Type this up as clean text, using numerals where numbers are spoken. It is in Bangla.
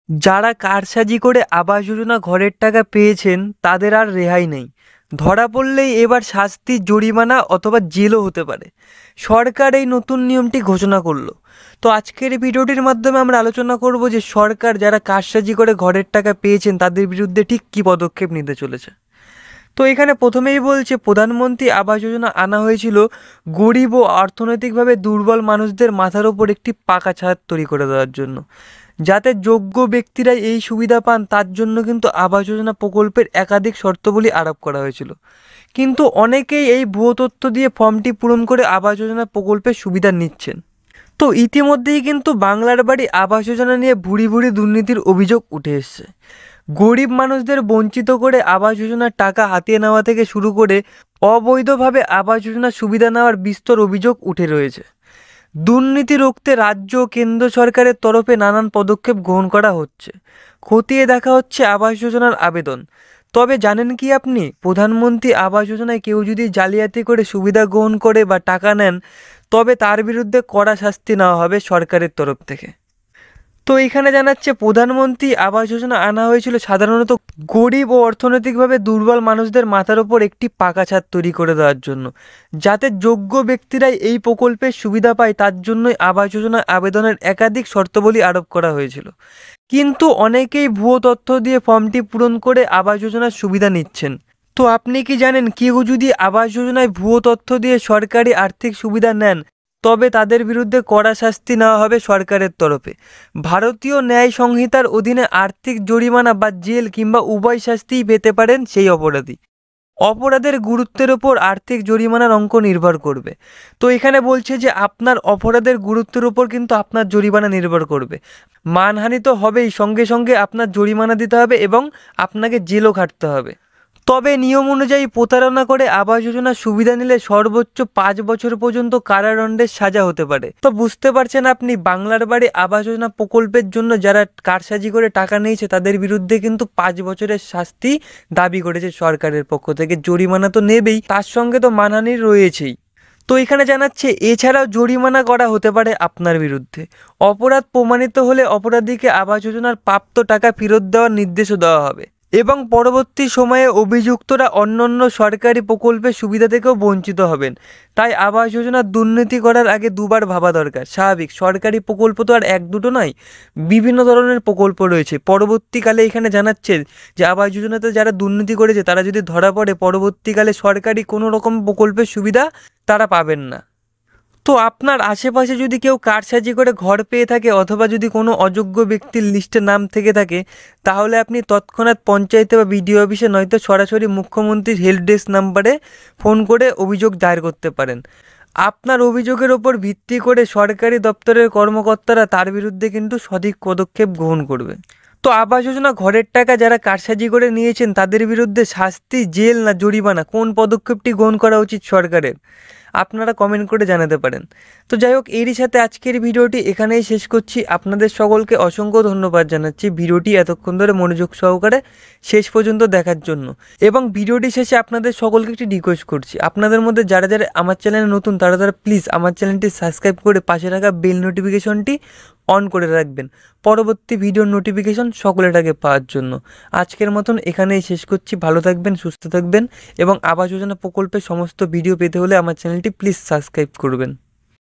যারা কারসাজি করে আবাস যোজনা ঘরের টাকা পেয়েছেন তাদের আর রেহাই নেই। ধরা পড়লেই এবার শাস্তি, জরিমানা অথবা জেলও হতে পারে। সরকার এই নতুন নিয়মটি ঘোষণা করলো। তো আজকের এই ভিডিওটির মাধ্যমে আমরা আলোচনা করব যে সরকার যারা কারসাজি করে ঘরের টাকা পেয়েছেন তাদের বিরুদ্ধে ঠিক কী পদক্ষেপ নিতে চলেছে। তো এখানে প্রথমেই বলছে, প্রধানমন্ত্রী আবাস যোজনা আনা হয়েছিল গরিব ও অর্থনৈতিকভাবে দুর্বল মানুষদের মাথার ওপর একটি পাকা ছাদ তৈরি করে দেওয়ার জন্য, যাতে যোগ্য ব্যক্তিরা এই সুবিধা পান। তার জন্য কিন্তু আবাস যোজনা প্রকল্পের একাধিক শর্তাবলী আরোপ করা হয়েছিল। কিন্তু অনেকেই এই ভুয়ো তথ্য দিয়ে ফর্মটি পূরণ করে আবাস যোজনা প্রকল্পের সুবিধা নিচ্ছেন। তো ইতিমধ্যেই কিন্তু বাংলার বাড়ি আবাস যোজনা নিয়ে ভুরি ভুরি দুর্নীতির অভিযোগ উঠে এসছে। গরিব মানুষদের বঞ্চিত করে আবাস যোজনার টাকা হাতিয়ে নেওয়া থেকে শুরু করে অবৈধভাবে আবাস যোজনার সুবিধা নেওয়ার বিস্তর অভিযোগ উঠে রয়েছে। দুর্নীতি রুখতে রাজ্য ও কেন্দ্র সরকারের তরফে নানান পদক্ষেপ গ্রহণ করা হচ্ছে। খতিয়ে দেখা হচ্ছে আবাস যোজনার আবেদন। তবে জানেন কি আপনি, প্রধানমন্ত্রী আবাস যোজনায় কেউ যদি জালিয়াতি করে সুবিধা গ্রহণ করে বা টাকা নেন, তবে তার বিরুদ্ধে কড়া শাস্তি নেওয়া হবে সরকারের তরফ থেকে। তো এখানে জানাচ্ছে, প্রধানমন্ত্রী আবাস যোজনা আনা হয়েছিল সাধারণত গরিব ও অর্থনৈতিকভাবে দুর্বল মানুষদের মাথার ওপর একটি পাকা ছাদ তৈরি করে দেওয়ার জন্য, যাতে যোগ্য ব্যক্তিরাই এই প্রকল্পের সুবিধা পায়। তার জন্যই আবাস যোজনা আবেদনের একাধিক শর্তাবলী আরোপ করা হয়েছিল। কিন্তু অনেকেই ভুয়ো তথ্য দিয়ে ফর্মটি পূরণ করে আবাস যোজনার সুবিধা নিচ্ছেন। তো আপনি কি জানেন, কেউ যদি আবাস যোজনায় ভুয়ো তথ্য দিয়ে সরকারি আর্থিক সুবিধা নেন, তবে তাদের বিরুদ্ধে কড়া শাস্তি নেওয়া হবে সরকারের তরফে। ভারতীয় ন্যায় সংহিতার অধীনে আর্থিক জরিমানা বা জেল কিংবা উভয় শাস্তিই পেতে পারেন সেই অপরাধী। অপরাধের গুরুত্বের ওপর আর্থিক জরিমানার অঙ্ক নির্ভর করবে। তো এখানে বলছে যে আপনার অপরাধের গুরুত্বের উপর কিন্তু আপনার জরিমানা নির্ভর করবে। মানহানি তো হবেই, সঙ্গে সঙ্গে আপনার জরিমানা দিতে হবে এবং আপনাকে জেলও খাটতে হবে। তবে নিয়ম অনুযায়ী প্রতারণা করে আবাস যোজনার সুবিধা নিলে সর্বোচ্চ 5 বছর পর্যন্ত কারাদণ্ডের সাজা হতে পারে। তো বুঝতে পারছেন আপনি, বাংলার বাড়ি আবাস যোজনা প্রকল্পের জন্য যারা কারসাজি করে টাকা নিয়েছে তাদের বিরুদ্ধে কিন্তু 5 বছরের শাস্তি দাবি করেছে সরকারের পক্ষ থেকে। জরিমানা তো নেবেই, তার সঙ্গে তো মানহানি রয়েছেই। তো এখানে জানাচ্ছে, এছাড়াও জরিমানা করা হতে পারে আপনার বিরুদ্ধে। অপরাধ প্রমাণিত হলে অপরাধীকে আবাস যোজনার প্রাপ্ত টাকা ফেরত দেওয়ার নির্দেশও দেওয়া হবে এবং পরবর্তী সময়ে অভিযুক্তরা অন্যান্য সরকারি প্রকল্পের সুবিধা থেকেও বঞ্চিত হবেন। তাই আবাস যোজনার দুর্নীতি করার আগে দুবার ভাবা দরকার। স্বাভাবিক, সরকারি প্রকল্প তো আর এক দুটো নয়, বিভিন্ন ধরনের প্রকল্প রয়েছে। পরবর্তীকালে এখানে জানাচ্ছে যে আবাস যোজনাতে যারা দুর্নীতি করেছে তারা যদি ধরা পড়ে, পরবর্তীকালে সরকারি কোনো রকম প্রকল্পের সুবিধা তারা পাবেন না। তো আপনার আশেপাশে যদি কেউ কারসাজি করে ঘর পেয়ে থাকে অথবা যদি কোনো অযোগ্য ব্যক্তির লিস্টে নাম থেকে থাকে, তাহলে আপনি তৎক্ষণাৎ পঞ্চায়েতে বা বিডিও অফিসে নয়তো সরাসরি মুখ্যমন্ত্রীর হেল্প ডেস্ক নাম্বারে ফোন করে অভিযোগ দায়ের করতে পারেন। আপনার অভিযোগের ওপর ভিত্তি করে সরকারি দপ্তরের কর্মকর্তারা তার বিরুদ্ধে কিন্তু সঠিক পদক্ষেপ গ্রহণ করবে। তো আবাস যোজনা ঘরের টাকা যারা কারসাজি করে নিয়েছেন তাদের বিরুদ্ধে শাস্তি, জেল না জরিমানা, কোন পদক্ষেপটি গ্রহণ করা উচিত সরকারের, আপনারা কমেন্ট করে জানাতে পারেন। তো যাই হোক, এরই সাথে আজকের ভিডিওটি এখানেই শেষ করছি। আপনাদের সকলকে অসংখ্য ধন্যবাদ জানাচ্ছি ভিডিওটি এতক্ষণ ধরে মনোযোগ সহকারে শেষ পর্যন্ত দেখার জন্য। এবং ভিডিওটি শেষে আপনাদের সকলকে একটি রিকোয়েস্ট করছি, আপনাদের মধ্যে যারা যারা আমার চ্যানেলে নতুন তারা প্লিজ আমার চ্যানেলটি সাবস্ক্রাইব করে পাশে থাকা বেল নোটিফিকেশনটি অন করে রাখবেন পরবর্তী ভিডিওর নোটিফিকেশন সকলের আগে পাওয়ার জন্য। আজকের মতন এখানেই শেষ করছি। ভালো থাকবেন, সুস্থ থাকবেন এবং আবাস যোজনা প্রকল্পের সমস্ত ভিডিও পেতে হলে আমার চ্যানেলটি প্লিজ সাবস্ক্রাইব করবেন।